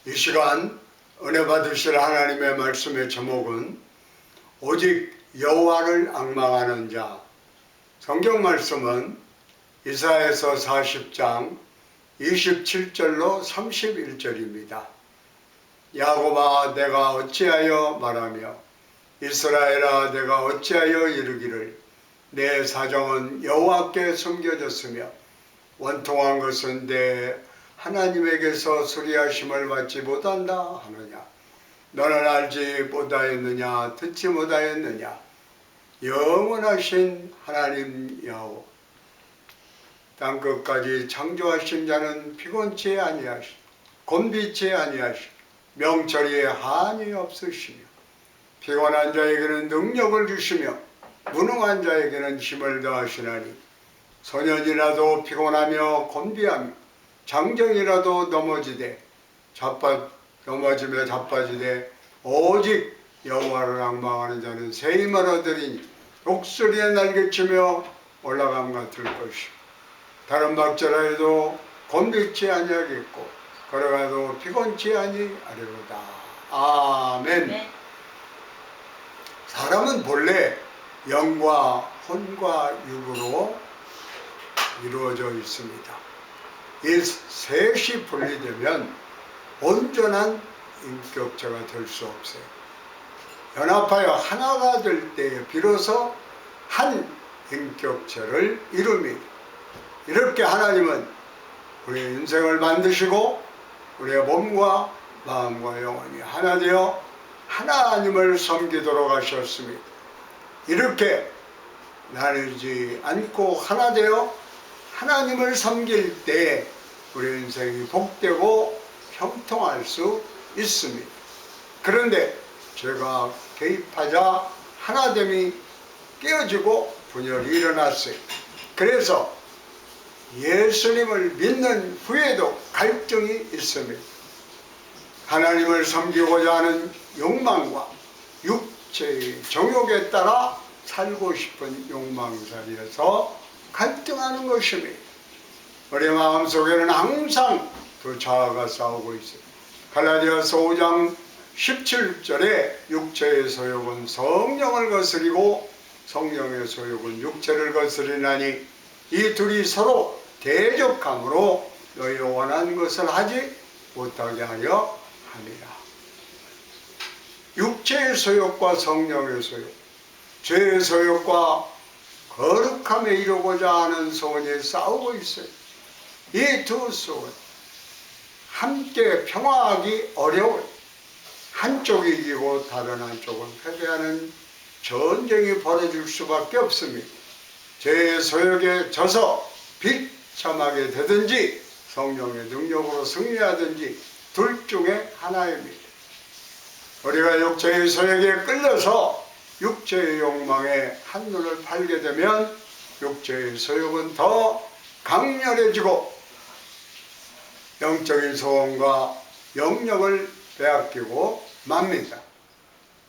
이 시간 은혜 받으실 하나님의 말씀의 제목은 오직 여호와를 앙망하는 자. 성경 말씀은 이사야서 40장 27절로 31절입니다. 야곱아 내가 어찌하여 말하며 이스라엘아 내가 어찌하여 이르기를 내 사정은 여호와께 숨겨졌으며 원통한 것은 내 하나님에게서 수리하심을 받지 못한다 하느냐. 너는 알지 못하였느냐 듣지 못하였느냐. 영원하신 하나님 여호와 땅끝까지 창조하신 자는 피곤치 아니하시고 곤비치 아니하시고 명철에 한이 없으시며 피곤한 자에게는 능력을 주시며 무능한 자에게는 힘을 더하시나니 소년이라도 피곤하며 곤비하며 장정이라도 넘어지며 자빠지되 오직 여호와를 앙망하는 자는 새 힘을 얻으리니 독수리에 날개치며 올라감 같을 것이요 다른 박자라 해도 곤비치 아니하겠고 걸어가도 피곤치 아니하리로다. 아멘. 네. 사람은 본래 영과 혼과 육으로 이루어져 있습니다. 이 셋이 분리되면 온전한 인격체가 될 수 없어요. 연합하여 하나가 될 때에 비로소 한 인격체를 이룹니다. 이렇게 하나님은 우리의 인생을 만드시고 우리의 몸과 마음과 영혼이 하나 되어 하나님을 섬기도록 하셨습니다. 이렇게 나누지 않고 하나 되어 하나님을 섬길 때 우리 인생이 복되고 형통할 수 있습니다. 그런데 죄가 개입하자 하나됨이 깨어지고 분열이 일어났어요. 그래서 예수님을 믿는 후에도 갈등이 있습니다. 하나님을 섬기고자 하는 욕망과 육체의 정욕에 따라 살고 싶은 욕망자리에서 갈등하는 것입니다. 우리 마음속에는 항상 두 자아가 싸우고 있어요. 갈라디아서 5장 17절에 육체의 소욕은 성령을 거스리고 성령의 소욕은 육체를 거스리나니 이 둘이 서로 대적함으로 너희 원하는 것을 하지 못하게 하려 함이라. 육체의 소욕과 성령의 소욕, 죄의 소욕과 거룩함에 이루고자 하는 소원이 싸우고 있어요. 이 두 소원 함께 평화하기 어려워요. 한쪽이 이기고 다른 한쪽은 패배하는 전쟁이 벌어질 수밖에 없습니다. 죄의 소욕에 져서 비참하게 되든지 성령의 능력으로 승리하든지 둘 중에 하나입니다. 우리가 육체의 소욕에 끌려서 육체의 욕망에 한눈을 팔게 되면 육체의 소욕은 더 강렬해지고 영적인 소원과 영역을 빼앗기고 맙니다.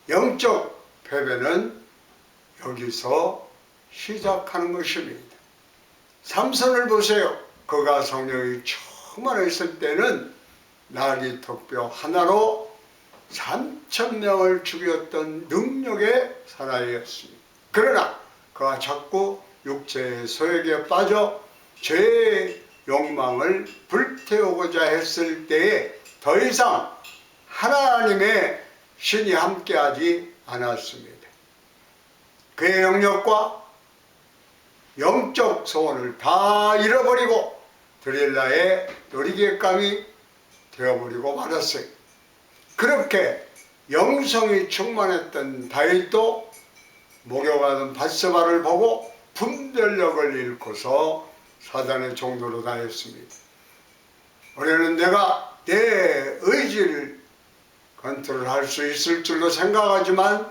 영적 패배는 여기서 시작하는 것입니다. 삼손을 보세요. 그가 성령이 충만했을 때는 나귀 턱뼈 하나로 3,000명을 죽였던 능력의 사나이였습니다. 그러나 그가 자꾸 육체의 소욕에 빠져 죄의 욕망을 불태우고자 했을 때에 더 이상 하나님의 신이 함께하지 않았습니다. 그의 영역과 영적 소원을 다 잃어버리고 드릴라의 놀이개감이 되어버리고 말았어요. 그렇게 영성이 충만했던 다윗도 목욕하던 밧세바를 보고 분별력을 잃고서 사단의 종로로 다녔습니다. 우리는 내가 내 의지를 컨트롤할 수 있을 줄로 생각하지만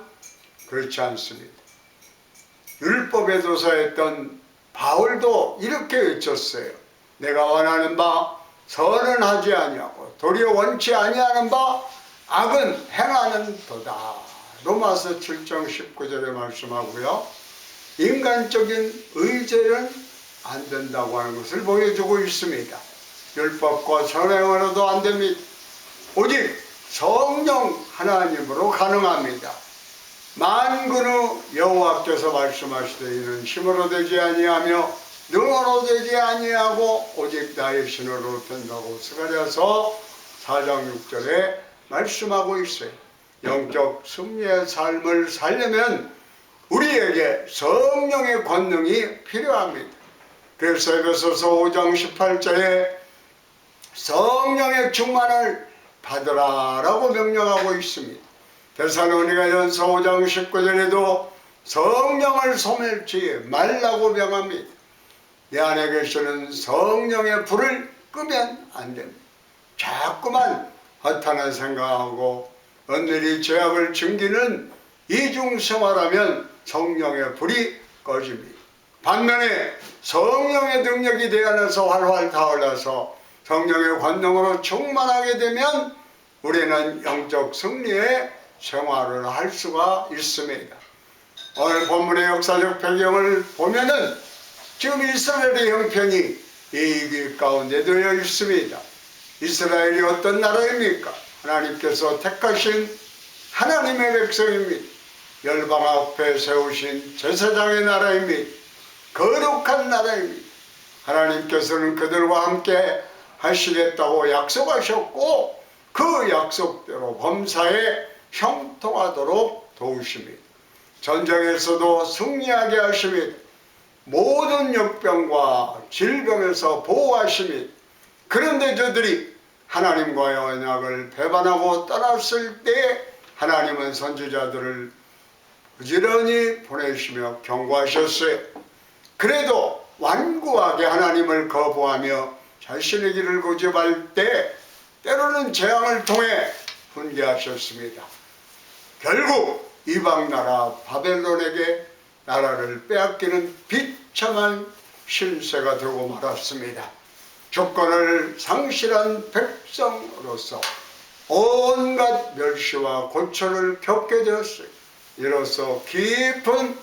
그렇지 않습니다. 율법의 도사였던 바울도 이렇게 외쳤어요. 내가 원하는 바 선은 하지 아니하고 도리어 원치 아니하는 바 악은 행하는 도다. 로마서 7장 19절에 말씀하고요. 인간적인 의지는 안 된다고 하는 것을 보여주고 있습니다. 율법과 선행으로도 안 됩니다. 오직 성령 하나님으로 가능합니다. 만군의 여호와께서 말씀하시되 이는 힘으로 되지 아니하며 능으로 되지 아니하고 오직 나의 신으로 된다고 스가랴서 4장 6절에 말씀하고 있어요. 영적 승리의 삶을 살려면 우리에게 성령의 권능이 필요합니다. 그래서 에베소서 5장 18절에 성령의 충만을 받으라라고 명령하고 있습니다. 데살로니가전서 5장 19절에도 성령을 소멸치 말라고 명합니다. 내 안에 계시는 성령의 불을 끄면 안 됩니다. 자꾸만 허탄한 생각하고 은밀히 죄악을 즐기는 이중생활하면 성령의 불이 꺼집니다. 반면에 성령의 능력이 내 안에서 활활 타올라서 성령의 권능으로 충만하게 되면 우리는 영적 승리의 생활을 할 수가 있습니다. 오늘 본문의 역사적 배경을 보면은 지금 이스라엘의 형편이 이 길 가운데 되어 있습니다. 이스라엘이 어떤 나라입니까? 하나님께서 택하신 하나님의 백성입니다. 열방 앞에 세우신 제사장의 나라입니다. 거룩한 나라입니다. 하나님께서는 그들과 함께 하시겠다고 약속하셨고 그 약속대로 범사에 형통하도록 도우십니다. 전쟁에서도 승리하게 하십니다. 모든 역병과 질병에서 보호하십니다. 그런데 저들이 하나님과의 언약을 배반하고 떠났을 때 하나님은 선지자들을 부지런히 보내시며 경고하셨어요. 그래도 완고하게 하나님을 거부하며 자신의 길을 고집할 때 때로는 재앙을 통해 훈계하셨습니다. 결국 이방나라 바벨론에게 나라를 빼앗기는 비참한 실세가 되고 말았습니다. 주권을 상실한 백성으로서 온갖 멸시와 고초를 겪게 되었어요. 이로써 깊은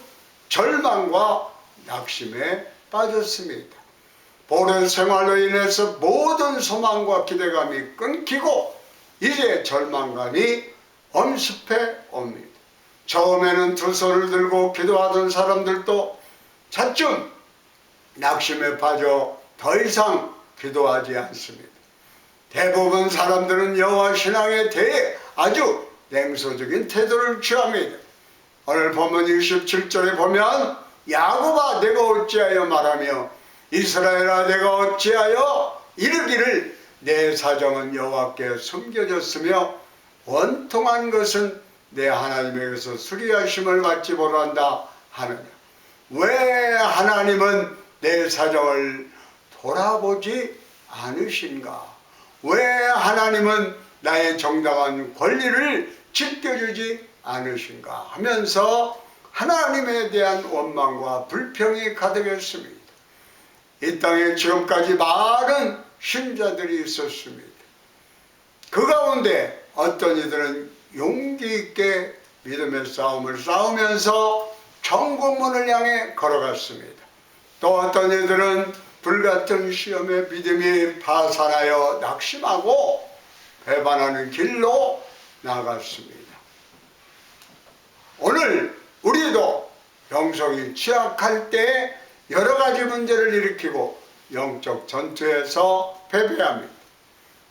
절망과 낙심에 빠졌습니다. 보는 생활로 인해서 모든 소망과 기대감이 끊기고 이제 절망감이 엄습해 옵니다. 처음에는 두 손을 들고 기도하던 사람들도 차츰 낙심에 빠져 더 이상 기도하지 않습니다. 대부분 사람들은 여호와 신앙에 대해 아주 냉소적인 태도를 취합니다. 오늘 본문 27절에 보면 야곱아 내가 어찌하여 말하며 이스라엘아 내가 어찌하여 이르기를 내 사정은 여호와께 숨겨졌으며 원통한 것은 내 하나님에게서 수리하심을 받지 못한다 하느냐. 왜 하나님은 내 사정을 돌아보지 않으신가? 왜 하나님은 나의 정당한 권리를 지켜주지 않으신가 하면서 하나님에 대한 원망과 불평이 가득했습니다. 이 땅에 지금까지 많은 신자들이 있었습니다. 그 가운데 어떤 이들은 용기 있게 믿음의 싸움을 싸우면서 천국문을 향해 걸어갔습니다. 또 어떤 이들은 불같은 시험에 믿음이 파산하여 낙심하고 배반하는 길로 나갔습니다. 오늘 우리도 영성이 취약할 때 여러 가지 문제를 일으키고 영적 전투에서 패배합니다.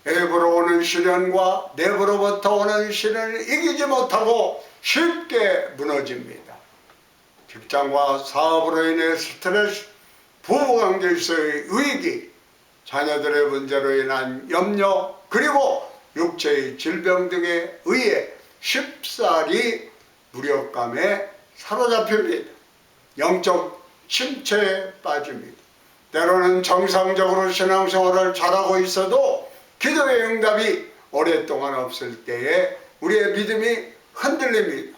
외부로 오는 시련과 내부로부터 오는 시련을 이기지 못하고 쉽게 무너집니다. 직장과 사업으로 인해 스트레스, 부부관계에서의 위기, 자녀들의 문제로 인한 염려, 그리고 육체의 질병 등에 의해 쉽사리 무력감에 사로잡힙니다. 영적 침체에 빠집니다. 때로는 정상적으로 신앙생활을 잘하고 있어도 기도의 응답이 오랫동안 없을 때에 우리의 믿음이 흔들립니다.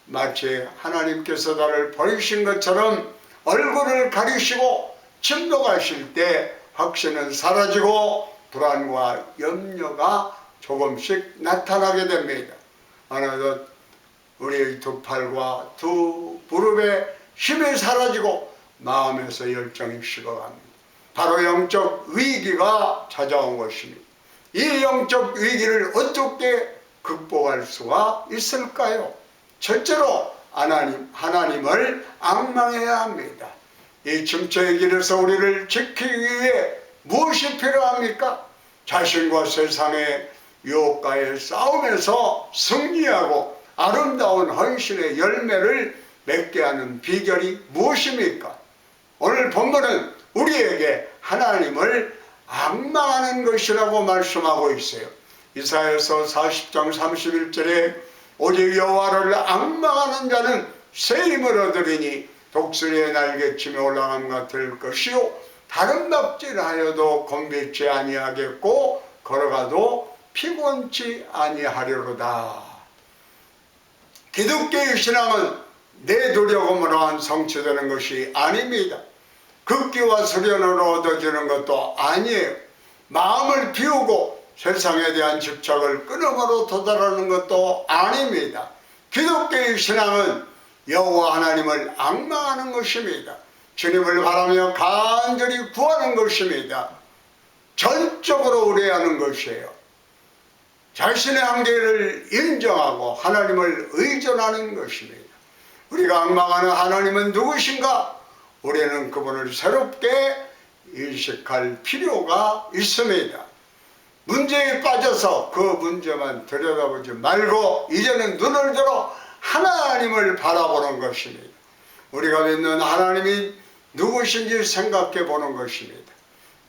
마치 하나님께서 나를 버리신 것처럼 얼굴을 가리시고 침묵하실 때 확신은 사라지고 불안과 염려가 조금씩 나타나게 됩니다. 어느덧 우리의 두 팔과 두 무릎에 힘이 사라지고 마음에서 열정이 식어갑니다. 바로 영적 위기가 찾아온 것입니다. 이 영적 위기를 어떻게 극복할 수가 있을까요? 첫째로 하나님을 앙망해야 합니다. 이 침체의 길에서 우리를 지키기 위해 무엇이 필요합니까? 자신과 세상의 유혹과의 싸움에서 승리하고 아름다운 헌신의 열매를 맺게 하는 비결이 무엇입니까? 오늘 본문은 우리에게 하나님을 앙망하는 것이라고 말씀하고 있어요. 이사야서 40장 31절에 오직 여호와를 앙망하는 자는 새 힘을 얻으리니 독수리의 날개치며 올라감과 될 것이요 다른 낙질하여도 곤비치 아니하겠고 걸어가도 피곤치 아니하려로다. 기독교의 신앙은 내 노력으로만 성취되는 것이 아닙니다. 극기와 수련으로 얻어지는 것도 아니에요. 마음을 비우고 세상에 대한 집착을 끊음으로 도달하는 것도 아닙니다. 기독교의 신앙은 여호와 하나님을 앙망하는 것입니다. 주님을 바라며 간절히 구하는 것입니다. 전적으로 의뢰하는 것이에요. 자신의 한계를 인정하고 하나님을 의존하는 것입니다. 우리가 앙망하는 하나님은 누구신가? 우리는 그분을 새롭게 인식할 필요가 있습니다. 문제에 빠져서 그 문제만 들여다보지 말고 이제는 눈을 들어 하나님을 바라보는 것입니다. 우리가 믿는 하나님이 누구신지 생각해 보는 것입니다.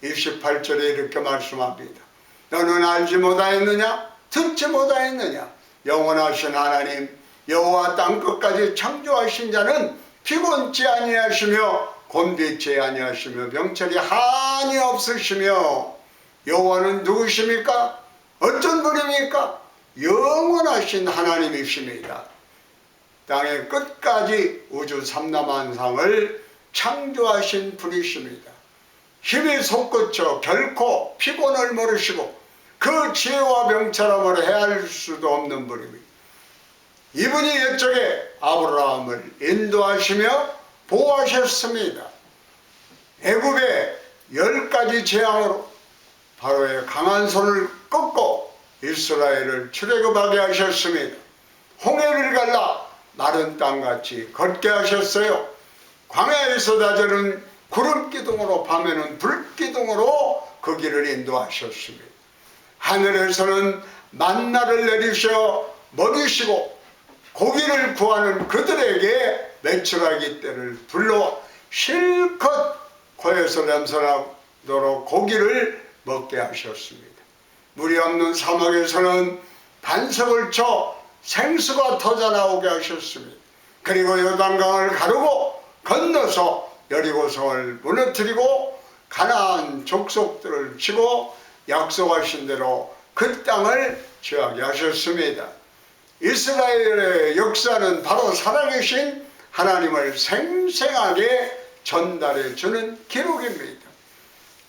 28절에 이렇게 말씀합니다. 너는 알지 못하였느냐? 듣지 못하였느냐? 영원하신 하나님 여호와 땅끝까지 창조하신 자는 피곤치 아니하시며 곤비치 아니하시며 명철이 한이 없으시며 여호와는 누구십니까? 어떤 분입니까? 영원하신 하나님이십니다. 땅의 끝까지 우주 삼라만상을 창조하신 분이십니다. 힘이 솟구쳐 결코 피곤을 모르시고 그 지혜와 명철함을 헤아릴 수도 없는 분입니다. 이분이 옛적에 아브라함을 인도하시며 보호하셨습니다. 애굽의 10가지 재앙으로 바로의 강한 손을 꺾고 이스라엘을 출애굽하게 하셨습니다. 홍해를 갈라 마른 땅같이 걷게 하셨어요. 광야에서 낮에는 구름기둥으로 밤에는 불기둥으로 그 길을 인도하셨습니다. 하늘에서는 만나를 내리셔 먹이시고 고기를 구하는 그들에게 메추라기 떼를 불러 실컷 코에서 냄새나도록 고기를 먹게 하셨습니다. 물이 없는 사막에서는 반석을 쳐 생수가 터져나오게 하셨습니다. 그리고 요단강을 가르고 건너서 여리고성을 무너뜨리고 가나안 족속들을 치고 약속하신 대로 그 땅을 취하게 하셨습니다. 이스라엘의 역사는 바로 살아계신 하나님을 생생하게 전달해 주는 기록입니다.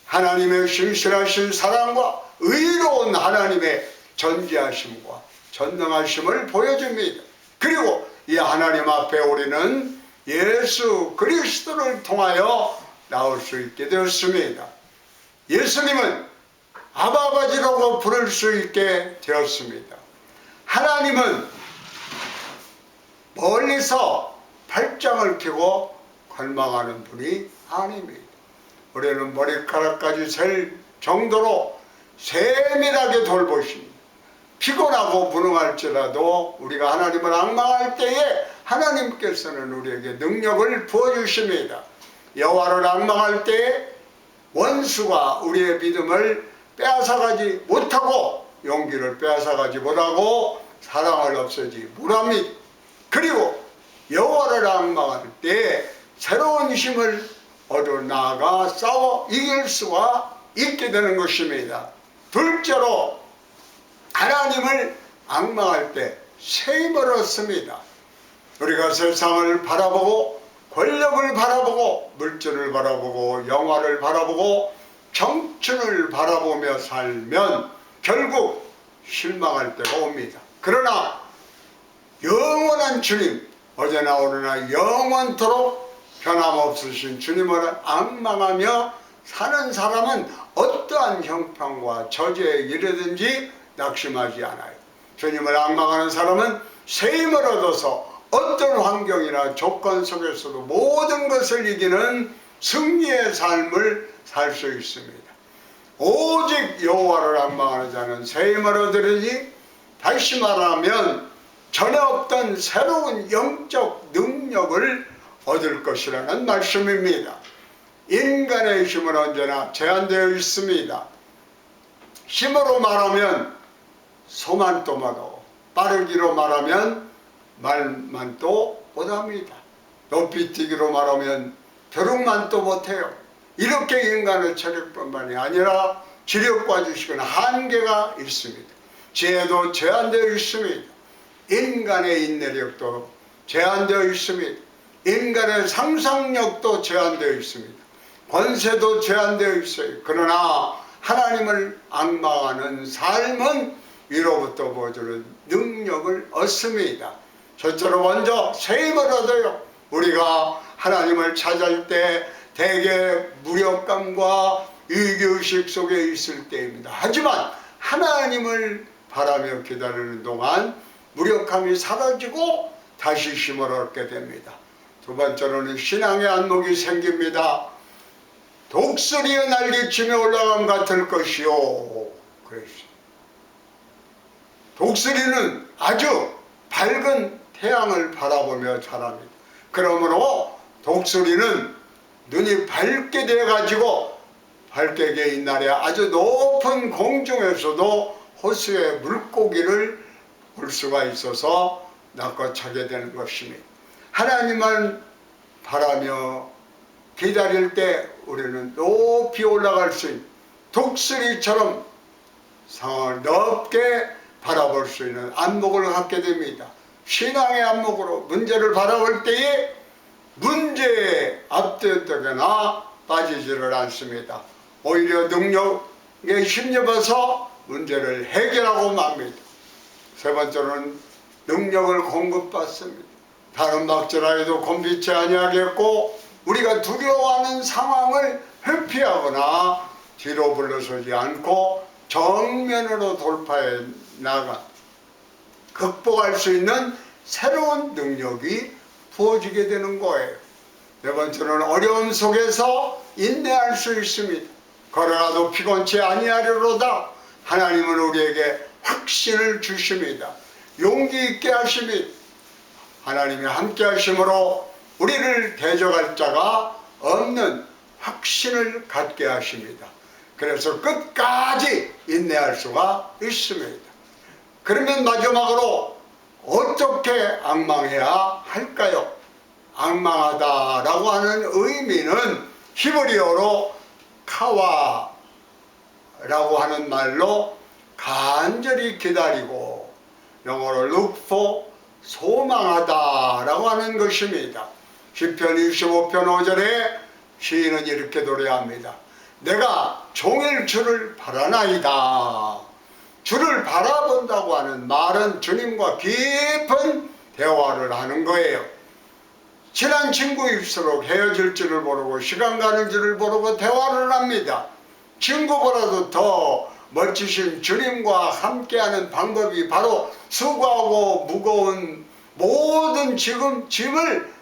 하나님의 신실하신 사랑과 의로운 하나님의 전지하심과 전능하심을 보여줍니다. 그리고 이 하나님 앞에 우리는 예수 그리스도를 통하여 나올 수 있게 되었습니다. 예수님은 아버지라고 부를 수 있게 되었습니다. 하나님은 멀리서 팔짱을 끼고 관망하는 분이 아닙니다. 우리는 머리카락까지 셀 정도로 세밀하게 돌보십니다. 피곤하고 무능할지라도 우리가 하나님을 앙망할 때에 하나님께서는 우리에게 능력을 부어주십니다. 여호와를 앙망할 때에 원수가 우리의 믿음을 빼앗아가지 못하고 용기를 빼앗아가지 못하고 사랑을 없애지 못합니다. 그리고 여호와를 앙망할 때에 새로운 힘을 얻어 나아가 싸워 이길 수가 있게 되는 것입니다. 둘째로 하나님을 앙망할 때 새 힘을 얻습니다. 우리가 세상을 바라보고 권력을 바라보고 물질을 바라보고 영화를 바라보고 청춘을 바라보며 살면 결국 실망할 때가 옵니다. 그러나 영원한 주님, 어제나 오늘나 영원토록 변함없으신 주님을 앙망하며 사는 사람은 어떠한 형편과 저주에 이르든지 낙심하지 않아요. 주님을 앙망하는 사람은 세임을 얻어서 어떤 환경이나 조건 속에서도 모든 것을 이기는 승리의 삶을 살 수 있습니다. 오직 여호와를 앙망하는 자는 세임을 얻으리니, 다시 말하면 전에 없던 새로운 영적 능력을 얻을 것이라는 말씀입니다. 인간의 힘은 언제나 제한되어 있습니다. 힘으로 말하면 소만도 못하고, 빠르기로 말하면 말만도 못합니다. 높이뛰기로 말하면 벼룩만도 못해요. 이렇게 인간의 체력뿐만이 아니라 지력과 지식은 한계가 있습니다. 지혜도 제한되어 있습니다. 인간의 인내력도 제한되어 있습니다. 인간의 상상력도 제한되어 있습니다. 권세도 제한되어 있어요. 그러나 하나님을 앙망하는 삶은 위로부터 보여주는 능력을 얻습니다. 첫째로 먼저 세임을 얻어요. 우리가 하나님을 찾을 때 대개 무력감과 위기의식 속에 있을 때입니다. 하지만 하나님을 바라며 기다리는 동안 무력함이 사라지고 다시 힘을 얻게 됩니다. 두 번째로는 신앙의 안목이 생깁니다. 독수리의 날개치며 올라감 같을 것이요. 그랬어요. 독수리는 아주 밝은 태양을 바라보며 자랍니다. 그러므로 독수리는 눈이 밝게 돼가지고 밝게 날에 아주 높은 공중에서도 호수의 물고기를 볼 수가 있어서 낚아차게 되는 것입니다. 하나님을 바라며 기다릴 때 우리는 높이 올라갈 수 있는 독수리처럼 상을 넓게 바라볼 수 있는 안목을 갖게 됩니다. 신앙의 안목으로 문제를 바라볼 때에 문제에 앞뒤어나 빠지지를 않습니다. 오히려 능력에 힘입어서 문제를 해결하고 맙니다. 세 번째로는 능력을 공급받습니다. 다른 막지라에도 곤비치 아니하겠고, 우리가 두려워하는 상황을 회피하거나 뒤로 물러서지 않고 정면으로 돌파해 나가 극복할 수 있는 새로운 능력이 부어지게 되는 거예요. 네 번째로는 어려움 속에서 인내할 수 있습니다. 걸어가도 피곤치 아니하리로다. 하나님은 우리에게 확신을 주십니다. 용기 있게 하십니다. 하나님이 함께 하심으로 우리를 대적할 자가 없는 확신을 갖게 하십니다. 그래서 끝까지 인내할 수가 있습니다. 그러면 마지막으로 어떻게 앙망해야 할까요? 앙망하다라고 하는 의미는 히브리어로 카와라고 하는 말로 간절히 기다리고, 영어로 look for 소망하다라고 하는 것입니다. 시편 25편 5절에 시인은 이렇게 노래합니다. 내가 종일 주를 바라나이다. 주를 바라본다고 하는 말은 주님과 깊은 대화를 하는 거예요. 친한 친구일수록 헤어질 줄을 모르고 시간 가는 줄을 모르고 대화를 합니다. 친구보다도 더 멋지신 주님과 함께하는 방법이 바로 수고하고 무거운 모든 짐을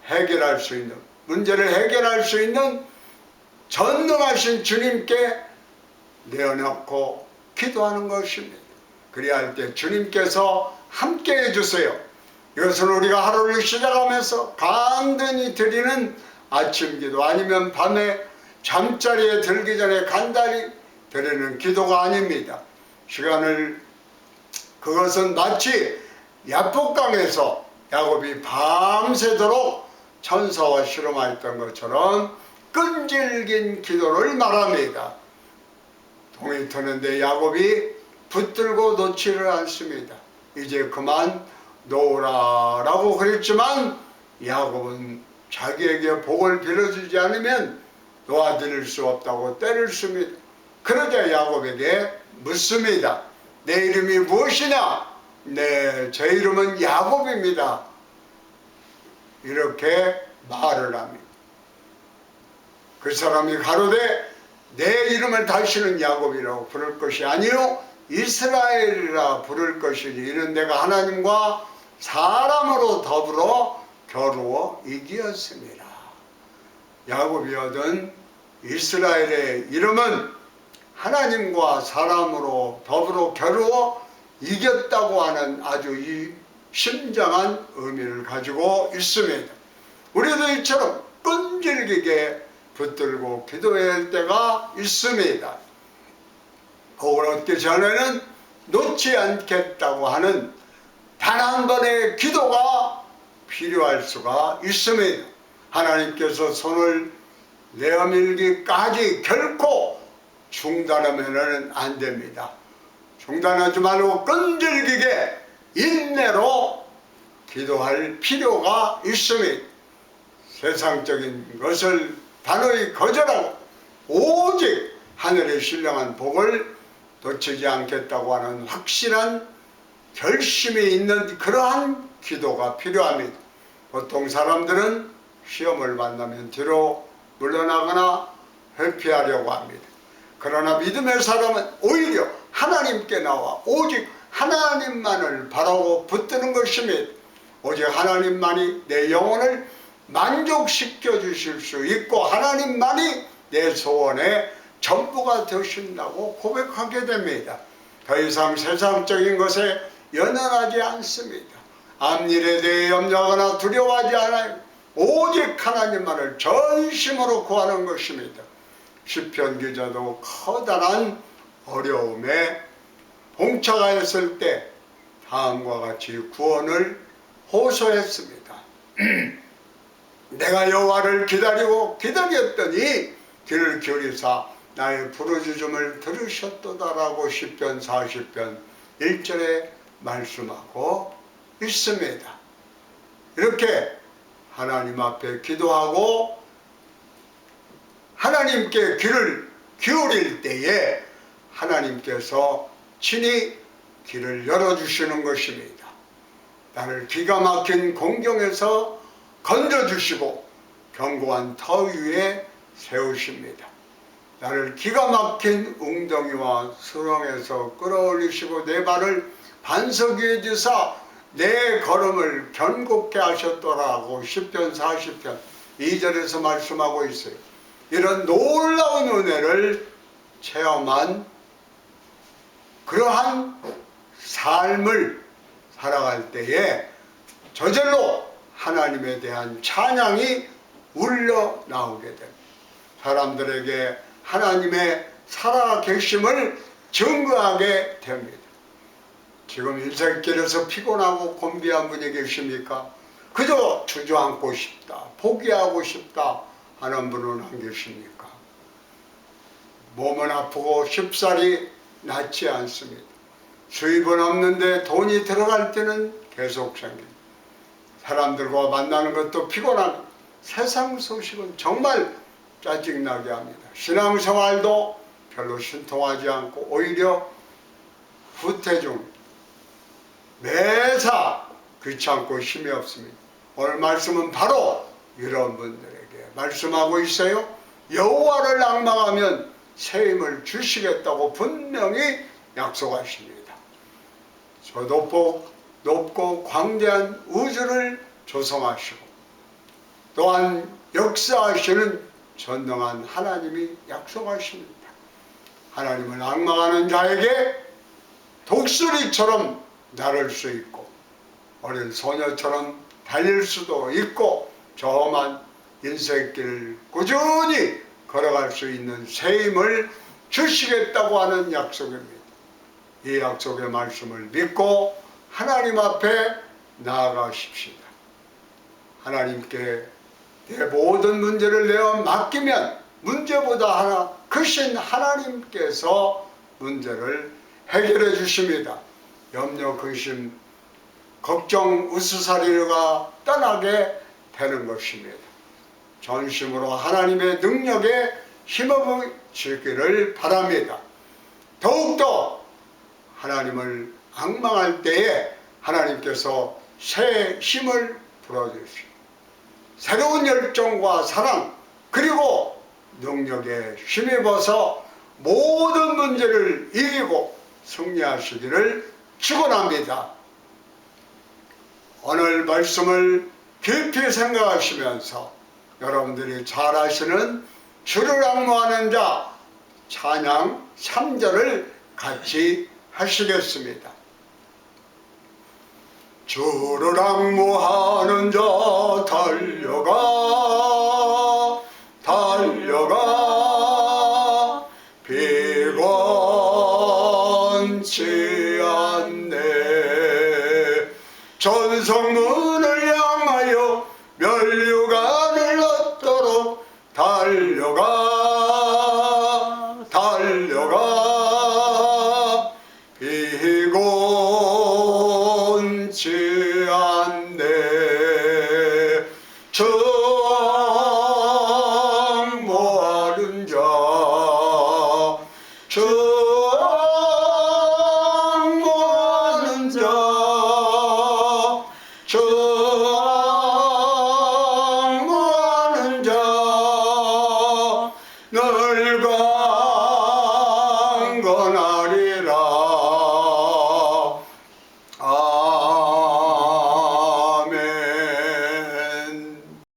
해결할 수 있는, 문제를 해결할 수 있는 전능하신 주님께 내어놓고 기도하는 것입니다. 그래야 할 때 주님께서 함께 해주세요. 이것은 우리가 하루를 시작하면서 간단히 드리는 아침 기도, 아니면 밤에 잠자리에 들기 전에 간단히 드리는 기도가 아닙니다. 그것은 마치 야복강에서 야곱이 밤새도록 천사와 씨름하였던 것처럼 끈질긴 기도를 말합니다. 동이 트는데 야곱이 붙들고 놓지를 않습니다. 이제 그만 놓으라 라고 그랬지만 야곱은 자기에게 복을 빌어주지 않으면 놓아드릴 수 없다고 때를 씁니다. 그러자 야곱에게 묻습니다. 내 이름이 무엇이냐? 네, 제 이름은 야곱입니다. 이렇게 말을 합니다. 그 사람이 가로되 내 이름을 다시는 야곱이라고 부를 것이 아니요 이스라엘이라 부를 것이니 이는 내가 하나님과 사람으로 더불어 겨루어 이기었습니다. 야곱이 얻은 이스라엘의 이름은 하나님과 사람으로 더불어 겨루어 이겼다고 하는 아주 심장한 의미를 가지고 있습니다. 우리도 이처럼 끈질기게 붙들고 기도해야 할 때가 있습니다. 복을 얻기 전에는 놓지 않겠다고 하는 단 한 번의 기도가 필요할 수가 있습니다. 하나님께서 손을 내어밀기까지 결코 중단하면 안 됩니다. 중단하지 말고 끈질기게 인내로 기도할 필요가 있습니다. 세상적인 것을 단호히 거절하고 오직 하늘의 신령한 복을 놓치지 않겠다고 하는 확실한 결심이 있는 그러한 기도가 필요합니다. 보통 사람들은 시험을 만나면 뒤로 물러나거나 회피하려고 합니다. 그러나 믿음의 사람은 오히려 하나님께 나와 오직 하나님만을 바라고 붙드는 것입니다. 오직 하나님만이 내 영혼을 만족시켜 주실 수 있고 하나님만이 내 소원의 전부가 되신다고 고백하게 됩니다. 더 이상 세상적인 것에 연연하지 않습니다. 앞일에 대해 염려하거나 두려워하지 않아요. 오직 하나님만을 전심으로 구하는 것입니다. 시편 기자도 커다란 어려움에 봉착하였을 때 다음과 같이 구원을 호소했습니다. 내가 여호와를 기다리고 기다렸더니 귀를 기울이사 나의 부르짖음을 들으셨도다라고 시편 40편 1절에 말씀하고 있습니다. 이렇게 하나님 앞에 기도하고 하나님께 귀를 기울일 때에 하나님께서 친히 길을 열어주시는 것입니다. 나를 기가 막힌 공경에서 건져주시고 견고한 터 위에 세우십니다. 나를 기가 막힌 웅덩이와 수렁에서 끌어올리시고 내 발을 반석 위에 드사 내 걸음을 견고케 하셨더라고 시편 40편 2절에서 말씀하고 있어요. 이런 놀라운 은혜를 체험한 그러한 삶을 살아갈 때에 저절로 하나님에 대한 찬양이 울려 나오게 됩니다. 사람들에게 하나님의 살아계심을 증거하게 됩니다. 지금 인생길에서 피곤하고 곤비한 분이 계십니까? 그저 주저앉고 싶다, 포기하고 싶다 하는 분은 안 계십니까? 몸은 아프고 쉽사리 낫지 않습니다. 수입은 없는데 돈이 들어갈 때는 계속 생깁니다. 사람들과 만나는 것도 피곤합니다. 세상 소식은 정말 짜증나게 합니다. 신앙생활도 별로 신통하지 않고 오히려 후퇴중, 매사 귀찮고 힘이 없습니다. 오늘 말씀은 바로 이런 분들에게 말씀하고 있어요. 여호와를 앙망하면 새 힘을 주시겠다고 분명히 약속하십니다. 저 높고 광대한 우주를 조성하시고 또한 역사하시는 전능한 하나님이 약속하십니다. 하나님을 앙망하는 자에게 독수리처럼 날을 수 있고 어린 소녀처럼 달릴 수도 있고 저만 인생길을 꾸준히 걸어갈 수 있는 새 힘을 주시겠다고 하는 약속입니다. 이 약속의 말씀을 믿고 하나님 앞에 나아가십시다. 하나님께 내 모든 문제를 내어 맡기면 문제보다 하나 크신 하나님께서 문제를 해결해 주십니다. 염려, 근심, 걱정, 우스사리가 떠나게 되는 것입니다. 전심으로 하나님의 능력에 힘입으시기를 바랍니다. 더욱더 하나님을 앙망할 때에 하나님께서 새 힘을 불어주시고 새로운 열정과 사랑 그리고 능력에 힘입어서 모든 문제를 이기고 승리하시기를 축원합니다. 오늘 말씀을 깊이 생각하시면서 여러분들이 잘 아시는 주를 앙모하는 자 찬양 3절을 같이 하시겠습니다. 주를 앙모하는 자 달려가 달려가 비관치 않네. 전성문을 향하여 면류관을 얻도록 달려가 달려가 비곤치 않네. 앙모하는 자 앙모하는 자 앙모하는 자 널